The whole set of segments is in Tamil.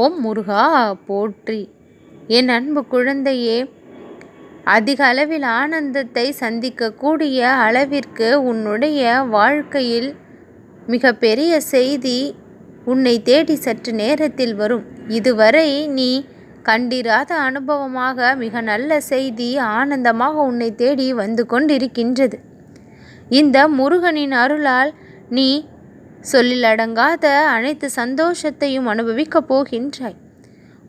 ஓம் முருகா போற்றி. என் அன்பு குழந்தையே, அதிக அளவில் ஆனந்தத்தை சந்திக்கக்கூடிய அளவிற்கு உன்னுடைய வாழ்க்கையில் மிக பெரிய செய்தி உன்னை தேடி சற்று நேரத்தில் வரும். இதுவரை நீ கண்டிராத அனுபவமாக மிக நல்ல செய்தி ஆனந்தமாக உன்னை தேடி வந்து கொண்டிருக்கின்றது. இந்த முருகனின் அருளால் நீ சொல்லிலடங்காத அனைத்து சந்தோஷத்தையும் அனுபவிக்கப் போகின்றாய்.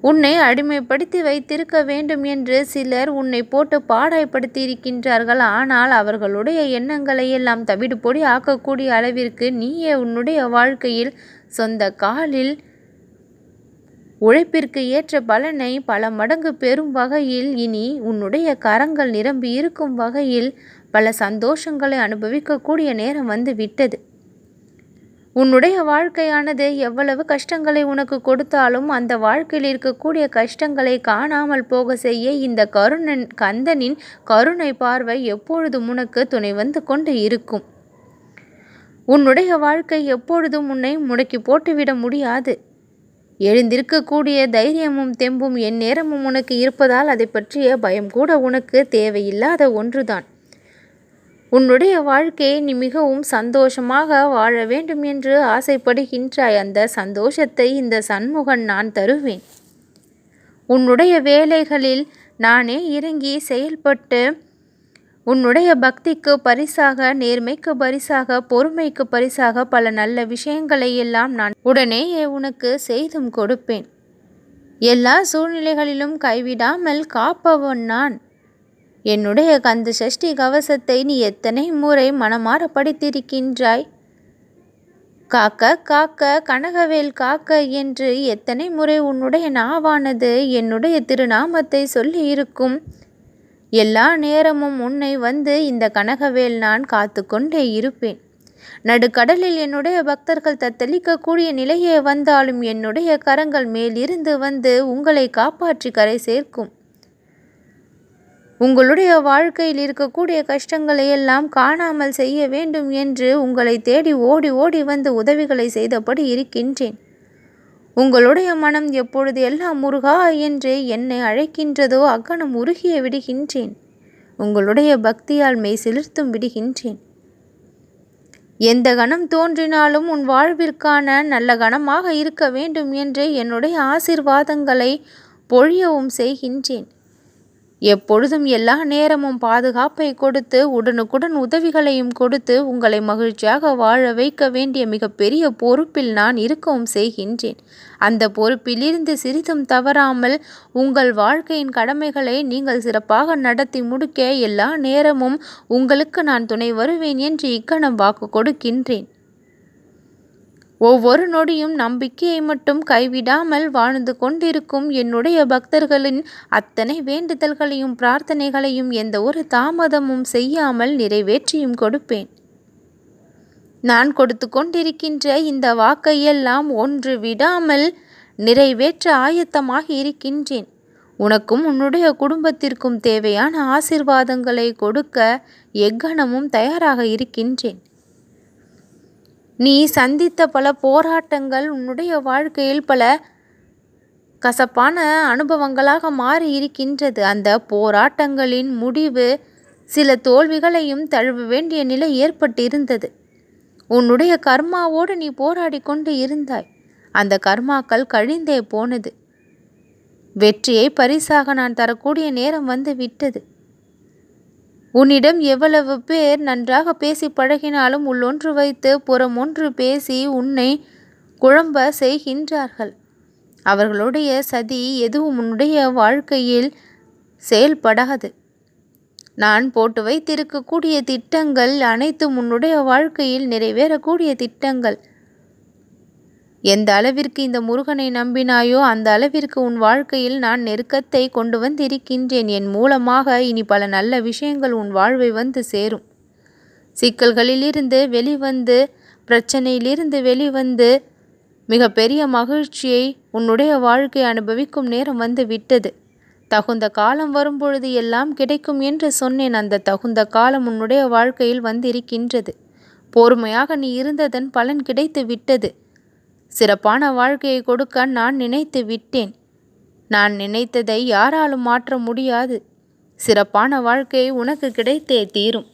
உன்னை அடிமைப்படுத்தி வைத்திருக்க வேண்டும் என்று சிலர் உன்னை போட்டு பாடாய்படுத்தி இருக்கின்றார்கள். ஆனால் அவர்களுடைய எண்ணங்களை எல்லாம் தவிடு பொடி ஆக்கக்கூடிய அளவிற்கு நீயே உன்னுடைய வாழ்க்கையில் சொந்த காலில் உழைப்பிற்கு ஏற்ற பலனை பல மடங்கு பெறும் வகையில் இனி உன்னுடைய கரங்கள் நிரம்பி இருக்கும் வகையில் பல சந்தோஷங்களை அனுபவிக்கக்கூடிய நேரம் வந்து விட்டது. உன்னுடைய வாழ்க்கையானது எவ்வளவு கஷ்டங்களை உனக்கு கொடுத்தாலும் அந்த வாழ்க்கையில் இருக்கக்கூடிய கஷ்டங்களை காணாமல் போக செய்ய இந்த கந்தனின் கருணை பார்வை எப்பொழுதும் உனக்கு துணை வந்து கொண்டு இருக்கும். உன்னுடைய வாழ்க்கை எப்பொழுதும் உன்னை முடக்கி போட்டுவிட முடியாது. எழுந்திருக்கக்கூடிய தைரியமும் தெம்பும் எந்நேரமும் உனக்கு இருப்பதால் அதை பற்றிய பயம் கூட உனக்கு தேவையில்லாத ஒன்றுதான். உன்னுடைய வாழ்க்கையை நீ மிகவும் சந்தோஷமாக வாழ வேண்டும் என்று ஆசைப்படுகின்றாய். அந்த சந்தோஷத்தை இந்த சண்முகன் நான் தருவேன். உன்னுடைய வேலைகளில் நானே இறங்கி செயல்பட்டு உன்னுடைய பக்திக்கு பரிசாக, நேர்மைக்கு பரிசாக, பொறுமைக்கு பரிசாக பல நல்ல விஷயங்களை எல்லாம் நான் உடனேயே உனக்கு செய்தும் கொடுப்பேன். எல்லா சூழ்நிலைகளிலும் கைவிடாமல் காப்பவன் நான். என்னுடைய கந்த சஷ்டி கவசத்தை நீ எத்தனை முறை மனமாற படித்திருக்கின்றாய். காக்க காக்க கனகவேல் காக்க என்று எத்தனை முறை உன்னுடைய நாவானது என்னுடைய திருநாமத்தை சொல்லி இருக்கும். எல்லா நேரமும் உன்னை வந்து இந்த கனகவேல் நான் காத்து கொண்டே இருப்பேன். நடுக்கடலில் என்னுடைய பக்தர்கள் தத்தளிக்கக்கூடிய நிலையே வந்தாலும் என்னுடைய கரங்கள் மேலிருந்து வந்து உங்களை காப்பாற்றி கரை சேர்க்கும். உங்களுடைய வாழ்க்கையில் இருக்கக்கூடிய கஷ்டங்களை எல்லாம் காணாமல் செய்ய வேண்டும் என்று உங்களை தேடி ஓடி ஓடி வந்து உதவிகளை செய்தபடி இருக்கின்றேன். உங்களுடைய மனம் எப்பொழுது எல்லாம் முருகா என்று என்னை அழைக்கின்றதோ அக்கணம் உருகிய விடுகின்றேன். உங்களுடைய பக்தியால் மெய் சிலிர்த்தும் விடுகின்றேன். எந்த கணம் தோன்றினாலும் உன் வாழ்விற்கான நல்ல கணமாக இருக்க வேண்டும் என்று என்னுடைய ஆசீர்வாதங்களை பொழியவும் செய்கின்றேன். எப்பொழுதும் எல்லா நேரமும் பாதுகாப்பை கொடுத்து உடனுக்குடன் உதவிகளையும் கொடுத்து உங்களை மகிழ்ச்சியாக வாழ வைக்க வேண்டிய மிகப்பெரிய பொறுப்பில் நான் இருக்கவும் செய்கின்றேன். அந்த பொறுப்பிலிருந்து சிறிதும் தவறாமல் உங்கள் வாழ்க்கையின் கடமைகளை நீங்கள் சிறப்பாக நடத்தி முடிக்க எல்லா நேரமும் உங்களுக்கு நான் துணை வருவேன் என்று இக்கணம் வாக்கு கொடுக்கின்றேன். ஒவ்வொரு நொடியும் நம்பிக்கையை மட்டும் கைவிடாமல் வாழ்ந்து கொண்டிருக்கும் என்னுடைய பக்தர்களின் அத்தனை வேண்டுதல்களையும் பிரார்த்தனைகளையும் எந்த ஒரு தாமதமும் செய்யாமல் நிறைவேற்றியும் கொடுப்பேன். நான் கொடுத்து கொண்டிருக்கின்ற இந்த வாக்கையெல்லாம் ஒன்று விடாமல் நிறைவேற்ற ஆயத்தமாக இருக்கின்றேன். உனக்கும் உன்னுடைய குடும்பத்திற்கும் தேவையான ஆசீர்வாதங்களை கொடுக்க எக்கணமும் தயாராக இருக்கின்றேன். நீ சந்தித்த பல போராட்டங்கள் உன்னுடைய வாழ்க்கையில் பல கசப்பான அனுபவங்களாக மாறி இருக்கின்றது. அந்த போராட்டங்களின் முடிவு சில தோல்விகளையும் தழுவ வேண்டிய நிலை ஏற்பட்டிருந்தது. உன்னுடைய கர்மாவோடு நீ போராடி கொண்டு இருந்தாய். அந்த கர்மாக்கள் கழிந்தே போனது. வெற்றியை பரிசாக நான் தரக்கூடிய நேரம் வந்து விட்டது. உன்னிடம் எவ்வளவு பேர் நன்றாக பேசி பழகினாலும் உள்ளொன்று வைத்து புறம் ஒன்று பேசி உன்னை குழம்ப செய்கின்றார்கள். அவர்களுடைய சதி எதுவும் உன்னுடைய வாழ்க்கையில் செயல்படாது. நான் போட்டு வைத்திருக்கக்கூடிய திட்டங்கள் அனைத்தும் உன்னுடைய வாழ்க்கையில் நிறைவேறக்கூடிய திட்டங்கள். எந்த அளவிற்கு இந்த முருகனை நம்பினாயோ அந்த அளவிற்கு உன் வாழ்க்கையில் நான் நெருக்கத்தை கொண்டு வந்திருக்கின்றேன். என் மூலமாக இனி பல நல்ல விஷயங்கள் உன் வாழ்வை வந்து சேரும். சிக்கல்களிலிருந்து வெளிவந்து, பிரச்சனையிலிருந்து வெளிவந்து மிகப்பெரிய மகிழ்ச்சியை உன்னுடைய வாழ்க்கை அனுபவிக்கும் நேரம் வந்து விட்டது. தகுந்த காலம் வரும்பொழுது எல்லாம் கிடைக்கும் என்று சொன்னேன். அந்த தகுந்த காலம் உன்னுடைய வாழ்க்கையில் வந்திருக்கின்றது. பொறுமையாக நீ இருந்ததன் பலன் கிடைத்து விட்டது. சிறப்பான வாழ்க்கையை கொடுக்க நான் நினைத்து விட்டேன். நான் நினைத்ததை யாராலும் மாற்ற முடியாது. சிறப்பான வாழ்க்கை உனக்கு கிடைத்தே தீரும்.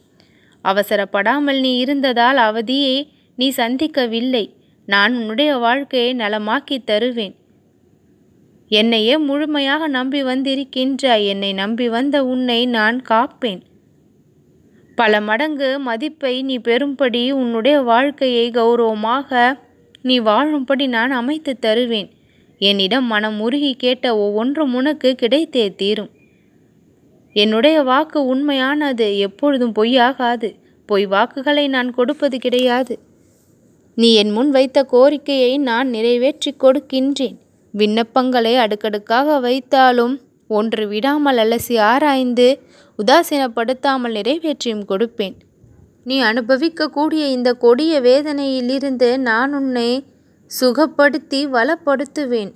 அவசரப்படாமல் நீ இருந்ததால் அவதியை நீ சந்திக்கவில்லை. நான் உன்னுடைய வாழ்க்கையை நலமாக்கி தருவேன். என்னையே முழுமையாக நம்பி வந்திருக்கின்றாய். என்னை நம்பி வந்த உன்னை நான் காப்பேன். பல மடங்கு மதிப்பை நீ பெறும்படி உன்னுடைய வாழ்க்கையை கௌரவமாக நீ வாழும்படி நான் அமைத்து தருவேன். என்னிடம் மனம் உருகி கேட்ட ஒவ்வொன்றும் உனக்கு கிடைத்தே தீரும். என்னுடைய வாக்கு உண்மையானது, எப்பொழுதும் பொய்யாகாது. பொய் வாக்குகளை நான் கொடுப்பது கிடையாது. நீ என் முன் வைத்த கோரிக்கையை நான் நிறைவேற்றி கொடுக்கின்றேன். விண்ணப்பங்களை அடுக்கடுக்காக வைத்தாலும் ஒன்று விடாமல் அலசி ஆராய்ந்து உதாசீனப்படுத்தாமல் நிறைவேற்றியும் கொடுப்பேன். நீ அனுபவிக்கக்கூடிய இந்த கொடிய வேதனையிலிருந்து நான் உன்னை சுகப்படுத்தி வளப்படுத்துவேன்.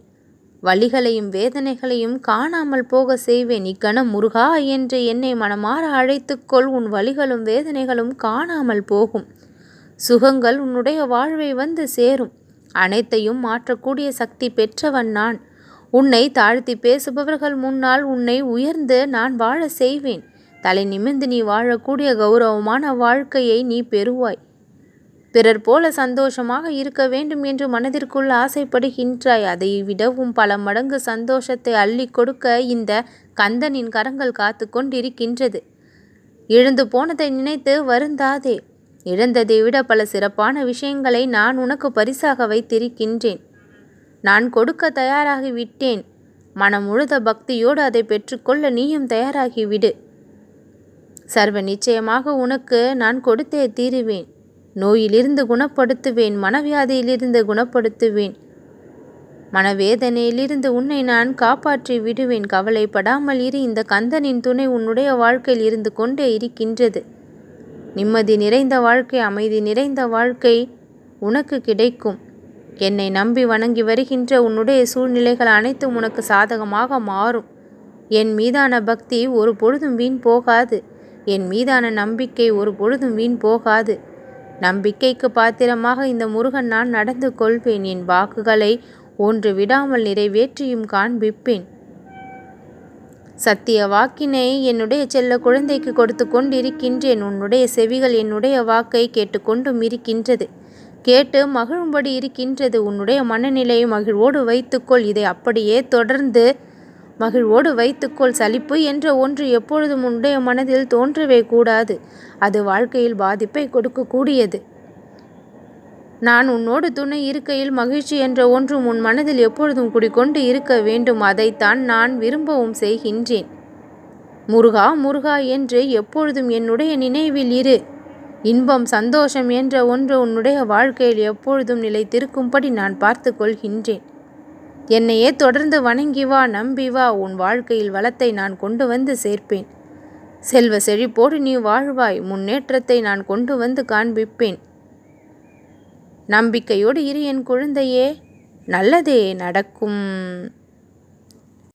வலிகளையும் வேதனைகளையும் காணாமல் போக செய்வேன். இக்கணம் முருகா என்று என்னை மனமாற அழைத்துக்கொள். உன் வலிகளும் வேதனைகளும் காணாமல் போகும். சுகங்கள் உன்னுடைய வாழ்வை வந்து சேரும். அனைத்தையும் மாற்றக்கூடிய சக்தி பெற்றவன் நான். உன்னை தாழ்த்தி பேசுபவர்கள் முன்னால் உன்னை உயர்ந்து நான் வாழ செய்வேன். தலை நிமிர்ந்து நீ வாழக்கூடிய கௌரவமான வாழ்க்கையை நீ பெறுவாய். பிறர் போல சந்தோஷமாக இருக்க வேண்டும் என்று மனதிற்குள் ஆசைப்படுகின்றாய். அதை விடவும் பல மடங்கு சந்தோஷத்தை அள்ளி கொடுக்க இந்த கந்தனின் கரங்கள் காத்து கொண்டிருக்கின்றது. இழந்து போனதை நினைத்து வருந்தாதே. இழந்ததை விட பல சிறப்பான விஷயங்களை நான் உனக்கு பரிசாக வைத்திருக்கின்றேன். நான் கொடுக்க தயாராகிவிட்டேன். மனம் முழுத பக்தியோடு அதை பெற்றுக்கொள்ள நீயும் தயாராகிவிடு. சர்வ நிச்சயமாக உனக்கு நான் கொடுத்தே தீருவேன். நோயிலிருந்து குணப்படுத்துவேன். மனவியாதியிலிருந்து குணப்படுத்துவேன். மனவேதனையிலிருந்து உன்னை நான் காப்பாற்றி விடுவேன். கவலைப்படாமல் இரு. இந்த கந்தனின் துணை உன்னுடைய வாழ்க்கையில் இருந்து கொண்டே இருக்கின்றது. நிம்மதி நிறைந்த வாழ்க்கை, அமைதி நிறைந்த வாழ்க்கை உனக்கு கிடைக்கும். என்னை நம்பி வணங்கி வருகின்ற உன்னுடைய சூழ்நிலைகள் அனைத்தும் உனக்கு சாதகமாக மாறும். என் மீதான பக்தி ஒரு பொழுதும் வீண் போகாது. என் மீதான நம்பிக்கை ஒரு பொழுதும் வீண் போகாது. நம்பிக்கைக்கு பாத்திரமாக இந்த முருகன் நான் நடந்து கொள்வேன். என் வாக்குகளை ஒன்று விடாமல் நிறைவேற்றியும் காண்பிப்பேன். சத்திய வாக்கினை என்னுடைய செல்ல குழந்தைக்கு கொடுத்து கொண்டிருக்கின்றேன். உன்னுடைய செவிகள் என்னுடைய வாக்கை கேட்டுக்கொண்டும் இருக்கின்றது. கேட்டு மகிழும்படி இருக்கின்றது. உன்னுடைய மனநிலையை மகிழ்வோடு வைத்துக்கொள். இதை அப்படியே தொடர்ந்து மகிழ்வோடு வைத்துக்கொள். சலிப்பு என்ற ஒன்று எப்பொழுதும் உன்னுடைய மனதில் தோன்றவே கூடாது. அது வாழ்க்கையில் பாதிப்பை கொடுக்கக்கூடியது. நான் உன்னோடு துணை இருக்கையில் மகிழ்ச்சி என்ற ஒன்றும் உன் மனதில் எப்பொழுதும் குடிக்கொண்டு இருக்க வேண்டும். அதைத்தான் நான் விரும்பவும் செய்கின்றேன். முருகா முருகா என்று எப்பொழுதும் என்னுடைய நினைவில் இரு. இன்பம் சந்தோஷம் என்ற ஒன்று உன்னுடைய வாழ்க்கையில் எப்பொழுதும் நிலைத்திருக்கும்படி நான் பார்த்து கொள்கின்றேன். என்னையே தொடர்ந்து வணங்கி வா, நம்பி வா. உன் வாழ்க்கையில் வளத்தை நான் கொண்டு வந்து சேர்ப்பேன். செல்வ செழிப்போடு நீ வாழ்வாய். முன்னேற்றத்தை நான் கொண்டு வந்து காண்பிப்பேன். நம்பிக்கையோடு இரு என் குழந்தையே. நல்லதே நடக்கும்.